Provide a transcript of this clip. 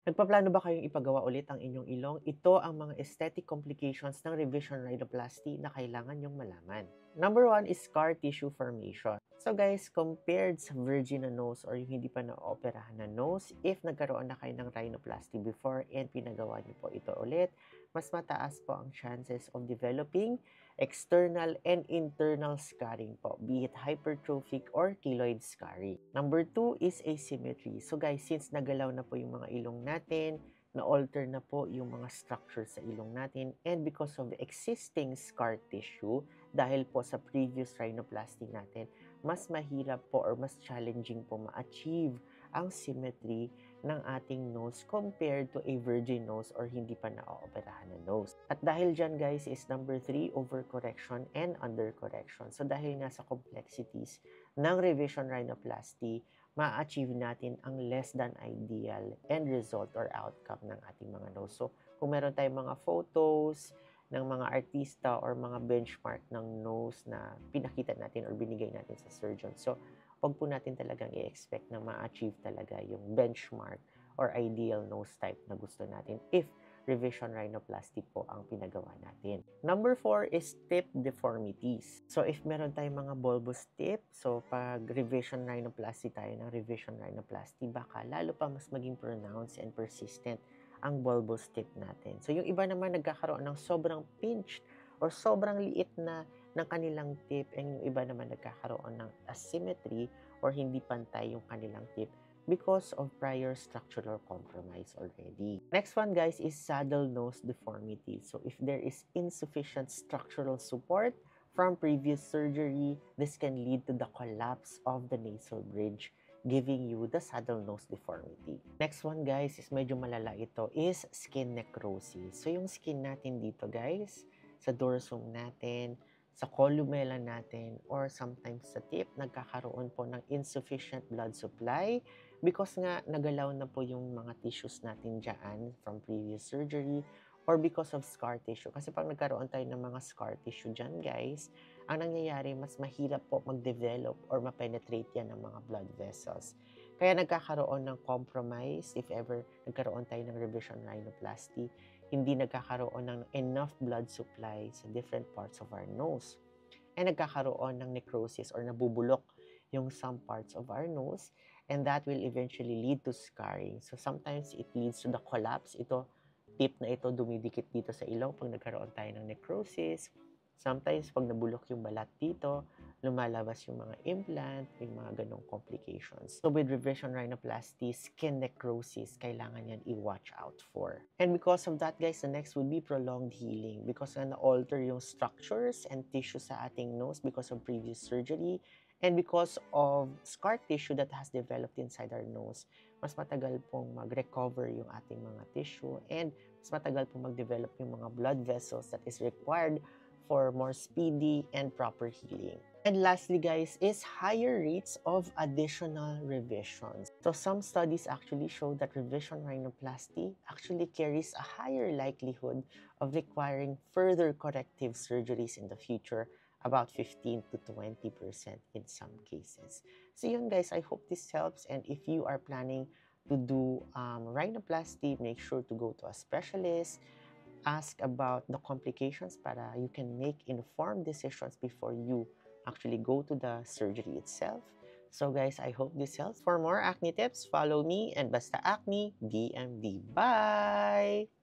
Nagpaplano ba kayong ipagawa ulit ang inyong ilong? Ito ang mga aesthetic complications ng revision rhinoplasty na kailangan nyong malaman. Number one is scar tissue formation. So guys, compared sa virgin na nose or yung hindi pa na-operahan na nose, if nagkaroon na kayo ng rhinoplasty before and pinagawa niyo po ito ulit, mas mataas po ang chances of developing external and internal scarring po, be it hypertrophic or keloid scarring. Number two is asymmetry. So guys, since nagalaw na po yung mga ilong natin, na-alter na po yung mga structure sa ilong natin, and because of the existing scar tissue, dahil po sa previous rhinoplasty natin, mas mahirap po or mas challenging po ma-achieve ang symmetry ng ating nose compared to a virgin nose or hindi pa na-operahan na nose. At dahil dyan guys is number 3, overcorrection and undercorrection. So dahil nga sa complexities ng revision rhinoplasty, ma-achieve natin ang less than ideal end result or outcome ng ating mga nose. So kung meron tayong mga photos ng mga artista or mga benchmark ng nose na pinakita natin or binigay natin sa surgeon. So wag po natin talagang i-expect na ma-achieve talaga yung benchmark or ideal nose type na gusto natin if revision rhinoplasty po ang pinagawa natin. Number 4 is tip deformities. So if meron tayong mga bulbous tip, so pag revision rhinoplasty tayo ng revision rhinoplasty, baka lalo pa mas maging pronounced and persistent ang bulbous tip natin. So yung iba naman nagkakaroon ng sobrang pinched or sobrang liit na ng kanilang tip, and yung iba naman nagkakaroon ng asymmetry or hindi pantay yung kanilang tip because of prior structural compromise already. Next one guys is saddle nose deformity. So if there is insufficient structural support from previous surgery, this can lead to the collapse of the nasal bridge, giving you the saddle nose deformity. Next one guys is medyo malala ito is skin necrosis. So yung skin natin dito guys, sa dorsum natin, sa columella natin, or sometimes sa tip, nagkakaroon po ng insufficient blood supply because nga nagalaw na po yung mga tissues natin dyan from previous surgery or because of scar tissue. Kasi pag nagkaroon tayo ng mga scar tissue dyan, guys, ang nangyayari, mas mahirap po mag-develop or ma-penetrate yan ng mga blood vessels. Kaya nagkakaroon ng compromise if ever nagkaroon tayo ng revision rhinoplasty, hindi nagkakaroon ng enough blood supply sa different parts of our nose. And nagkakaroon ng necrosis or nabubulok yung some parts of our nose, and that will eventually lead to scarring. So sometimes it leads to the collapse. Ito, tip na ito dumidikit dito sa ilong pag nagkaroon tayo ng necrosis. Sometimes pag nabulok yung balat dito, lumalabas yung mga implant, yung mga ganong complications. So with revision rhinoplasty, skin necrosis, kailangan yan i-watch out for. And because of that guys, the next would be prolonged healing because na-alter yung structures and tissues sa ating nose because of previous surgery and because of scar tissue that has developed inside our nose. Mas matagal pong mag-recover yung ating mga tissue and mas matagal pong mag-develop yung mga blood vessels that is required for more speedy and proper healing. And lastly, guys, is higher rates of additional revisions. So some studies actually show that revision rhinoplasty actually carries a higher likelihood of requiring further corrective surgeries in the future, about 15 to 20% in some cases. So yun guys, I hope this helps, and if you are planning to do rhinoplasty, make sure to go to a specialist, ask about the complications para you can make informed decisions before you actually go to the surgery itself. So guys, I hope this helps. For more acne tips, follow me and Basta Acne DMD. Bye!